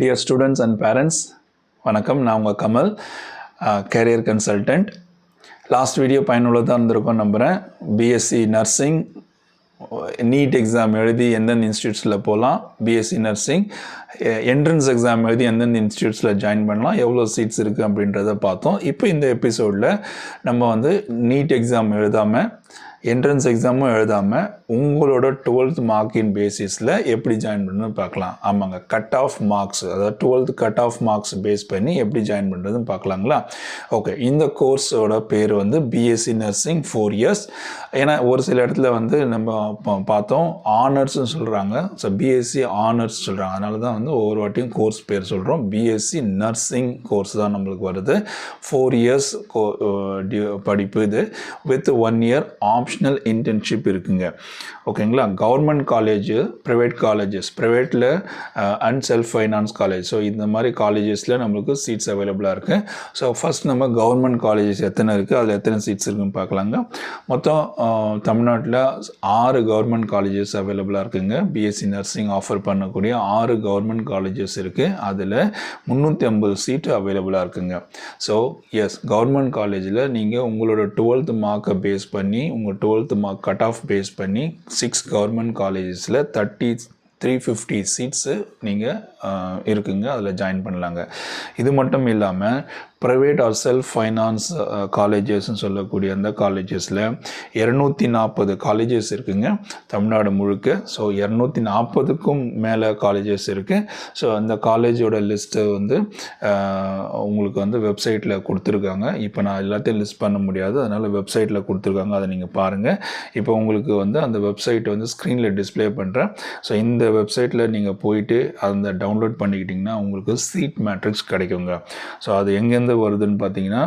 Dear students and parents, வணக்கம். நான் உங்கள் Kamal, career consultant. Last video பயனுள்ளதாக இருந்திருக்கும் நம்புகிறேன். பிஎஸ்சி நர்சிங் நீட் எக்ஸாம் எழுதி எந்தெந்த இன்ஸ்டியூட்ஸில் போகலாம், பிஎஸ்சி நர்சிங் என்ட்ரன்ஸ் எக்ஸாம் எழுதி எந்தெந்த இன்ஸ்டியூட்ஸில் ஜாயின் பண்ணலாம், எவ்வளோ சீட்ஸ் இருக்குது அப்படின்றத பார்த்தோம். இப்போ இந்த எபிசோடில் நம்ம நீட் எக்ஸாம் எழுதாமல் என்ட்ரன்ஸ் எக்ஸாமும் எழுதாமல் உங்களோட 12th மார்க்கின் பேசிஸில் எப்படி ஜாயின் பண்ணுறதுன்னு பார்க்கலாம். ஆமாங்க, கட் ஆஃப் மார்க்ஸ், அதாவது 12th cut off marks base பண்ணி எப்படி ஜாயின் பண்ணுறதுன்னு பார்க்கலாங்களா? ஓகே, இந்த கோர்ஸோட பேர் பிஎஸ்சி நர்சிங் 4 years. ஏன்னா ஒரு சில இடத்துல நம்ம பார்த்தோம் ஆனர்ஸ்ன்னு சொல்கிறாங்க. ஸோ பிஎஸ்சி ஆனர்ஸ் சொல்கிறாங்க. அதனால தான் ஒவ்வொரு வாட்டியும் கோர்ஸ் பேர் சொல்கிறோம். பிஎஸ்சி நர்சிங் கோர்ஸ் தான் நம்மளுக்கு வருது. 4 years படிப்பு இது, வித் 1 year ஆப்ஷனல் இன்டர்ன்ஷிப் இருக்குங்க. ஓகேங்களா? கவர்மெண்ட் காலேஜ், ப்ரைவேட் காலேஜஸ், ப்ரைவேட்டில் and self finance college, so இந்த மாதிரி காலேஜஸில் நம்மளுக்கு சீட்ஸ் அவைலபிளாக இருக்குது. ஸோ ஃபஸ்ட் நம்ம கவர்மெண்ட் காலேஜஸ் எத்தனை இருக்குது, அதில் எத்தனை சீட்ஸ் இருக்குன்னு பார்க்கலாங்க. மொத்தம் தமிழ்நாட்டில் 6 கவர்மெண்ட் காலேஜஸ் அவைலபிளாக இருக்குங்க. பிஎஸ்சி நர்சிங் ஆஃபர் பண்ணக்கூடிய 6 கவர்மெண்ட் காலேஜஸ் இருக்குது. அதில் 350 சீட்டு அவைலபிளாக இருக்குங்க. ஸோ எஸ், கவர்மெண்ட் காலேஜில் நீங்கள் உங்களோட 12th மார்க்கை பேஸ் பண்ணி, உங்கள் 12th mark cut off base பண்ணி 6 கவர்மெண்ட் காலேஜஸில் 350 சீட்ஸு நீங்கள் இருக்குங்க, அதில் ஜாயின் பண்ணலாங்க. இது மட்டும் இல்லாமல் ப்ரைவேட் ஆர் செல்ஃப் ஃபைனான்ஸ் காலேஜஸ்ன்னு சொல்லக்கூடிய அந்த காலேஜஸில் 240 காலேஜஸ் இருக்குங்க தமிழ்நாடு முழுக்க. ஸோ 240க்கும் மேலே காலேஜஸ் இருக்குது. ஸோ அந்த காலேஜோட லிஸ்ட்டு உங்களுக்கு வெப்சைட்டில் கொடுத்துருக்காங்க. இப்போ நான் எல்லாத்தையும் லிஸ்ட் பண்ண முடியாது, அதனால் வெப்சைட்டில் கொடுத்துருக்காங்க, அதை நீங்கள் பாருங்கள். இப்போ உங்களுக்கு அந்த வெப்சைட் ஸ்க்ரீனில் டிஸ்பிளே பண்ணுறேன். ஸோ இந்த வெப்சைட்டில் நீங்கள் போயிட்டு அந்த டவுன்லோட் பண்ணிக்கிட்டிங்கன்னா உங்களுக்கு சீட் மேட்ரிக்ஸ் கிடைக்குங்க. ஸோ அது எங்கேருந்து வருதுன்னு பார்த்தீங்கன்னா,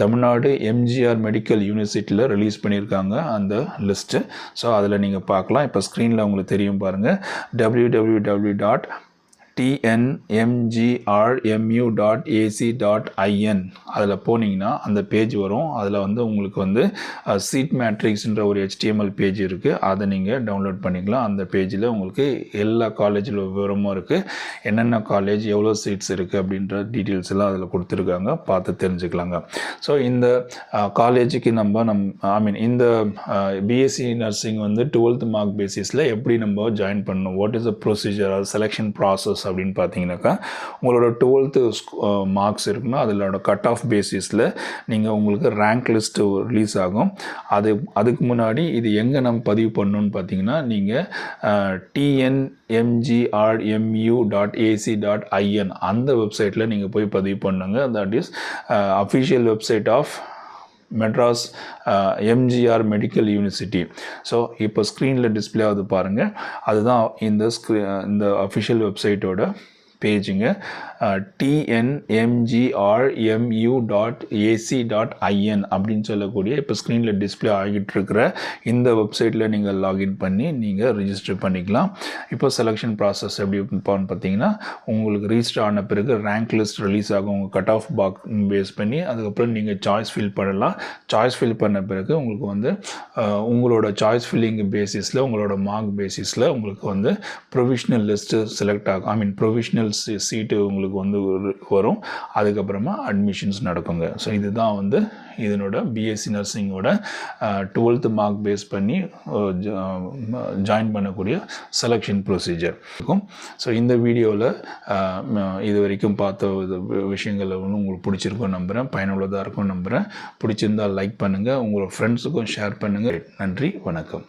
தமிழ்நாடு எம்ஜிஆர் மெடிக்கல் யூனிவர்சிட்டியில் ரிலீஸ் பண்ணியிருக்காங்க அந்த லிஸ்ட்டு. ஸோ அதில் நீங்கள் பார்க்கலாம். இப்போ ஸ்க்ரீனில் உங்களுக்கு தெரியும் பாருங்கள், www.tnmgrmu.ac.in அதில் போனீங்கன்னா அந்த பேஜ் வரும். அதில் உங்களுக்கு சீட் மேட்ரிக்ஸ்ன்ற ஒரு HTML பேஜ் இருக்குது. அதை நீங்கள் டவுன்லோட் பண்ணிக்கலாம். அந்த பேஜில் உங்களுக்கு எல்லா காலேஜில் விவரமும் இருக்குது. என்னென்ன காலேஜ், எவ்வளோ சீட்ஸ் இருக்குது அப்படின்ற டீட்டெயில்ஸ் எல்லாம் அதில் கொடுத்துருக்காங்க, பார்த்து தெரிஞ்சுக்கலாங்க. ஸோ இந்த காலேஜுக்கு இந்த பிஎஸ்சி நர்சிங் 12th மார்க் பேசிஸில் எப்படி நம்ம ஜாயின் பண்ணணும், what is the procedure, selection process அப்படின்னு பார்த்தீங்கன்னாக்கா, உங்களோட 12th மார்க்ஸ் இருக்குன்னா அதிலோட கட் ஆஃப் பேசிஸில் நீங்கள் உங்களுக்கு ரேங்க் லிஸ்ட்டு ரிலீஸ் ஆகும். அதுக்கு முன்னாடி இது எங்கே நம்ம பதிவு பண்ணணும்னு பார்த்தீங்கன்னா, நீங்கள் tnmgrmu.ac.in அந்த வெப்சைட்டில் நீங்கள் போய் பதிவு பண்ணுங்க. That is official website of Madras MGR medical university. So இப்போ ஸ்க்ரீனில் டிஸ்பிளே ஆகுது பாருங்கள், அதுதான் இந்த அஃபிஷியல் வெப்சைட்டோட பேஜுங்க. tnmgrmu.ac.in அப்படின்னு சொல்லக்கூடிய இப்போ ஸ்க்ரீனில் டிஸ்பிளே ஆகிட்டு இருக்கிற இந்த வெப்சைட்டில் நீங்கள் லாகின் பண்ணி நீங்கள் ரிஜிஸ்டர் பண்ணிக்கலாம். இப்போ செலெக்ஷன் ப்ராசஸ் எப்படி பார்த்தீங்கன்னா, உங்களுக்கு ரிஜிஸ்டர் ஆன பிறகு ரேங்க் லிஸ்ட் ரிலீஸ் ஆகும் உங்கள் கட் ஆஃப் பேஸ் பண்ணி. அதுக்கப்புறம் நீங்கள் சாய்ஸ் ஃபில் பண்ணலாம். சாய்ஸ் ஃபில் பண்ண பிறகு உங்களுக்கு உங்களோட சாய்ஸ் ஃபில்லிங் பேசிஸில், உங்களோட மார்க் பேசிஸில் உங்களுக்கு ப்ரொவிஷ்னல் லிஸ்ட்டு செலக்ட் ஆகும். ப்ரொவிஷ்னல் சீட்டு உங்களுக்கு வரும். அதுக்கப்புறமா அட்மிஷன்ஸ் நடக்குங்க. ஸோ இதுதான் இதனோட பிஎஸ்சி நர்சிங்கோட 12th மார்க் பேஸ் பண்ணி ஜாயின் பண்ணக்கூடிய செலெக்ஷன் ப்ரொசீஜர் இருக்கும். ஸோ இந்த வீடியோவில் இது வரைக்கும் பார்த்த விஷயங்கள் உங்களுக்கு பிடிச்சிருக்கும் நம்புகிறேன், பயனுள்ளதாக இருக்கும் நம்புகிறேன். பிடிச்சிருந்தால் லைக் பண்ணுங்கள், உங்களோட ஃப்ரெண்ட்ஸுக்கும் ஷேர் பண்ணுங்கள். நன்றி, வணக்கம்.